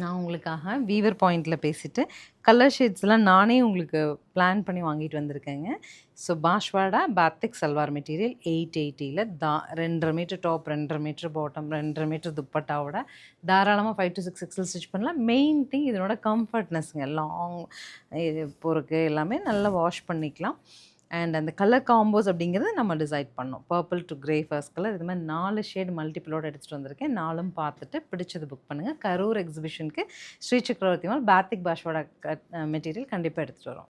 நான் உங்களுக்காக வீவர் பாயிண்டில் பேசிட்டு கலர் ஷேட்ஸ்லாம் நானே உங்களுக்கு பிளான் பண்ணி வாங்கிட்டு வந்திருக்கேங்க. ஸோ பாஷ்வாடா பாத்திக் சல்வார் மெட்டீரியல் 880ல் 2.5 metre top, 2.5 metre bottom, 2.5 metre துப்பட்டாவோட தாராளமாக 5 to 6 எக்ஸல் ஸ்டிச் பண்ணலாம். மெயின் திங் இதனோட கம்ஃபர்ட்னஸ்ங்க. லாங் இது போகிறக்கு எல்லாமே நல்லா வாஷ் பண்ணிக்கலாம். அண்ட் அந்த கலர் காம்போஸ் அப்படிங்கிறது நம்ம டிசைட் பண்ணோம். Purple to grey first colour, இது மாதிரி 4 ஷேட் மல்டிபிளோட எடுத்துகிட்டு வந்திருக்கேன். 4ம் பார்த்துட்டு பிடிச்சது புக் பண்ணுங்கள். கரூர் எக்ஸிபிஷனுக்கு ஸ்ரீ சக்கரவர்த்தி மால் பாத்திக் பாஷ்வாடா மெட்டீரியல் கண்டிப்பாக எடுத்துகிட்டு வரோம்.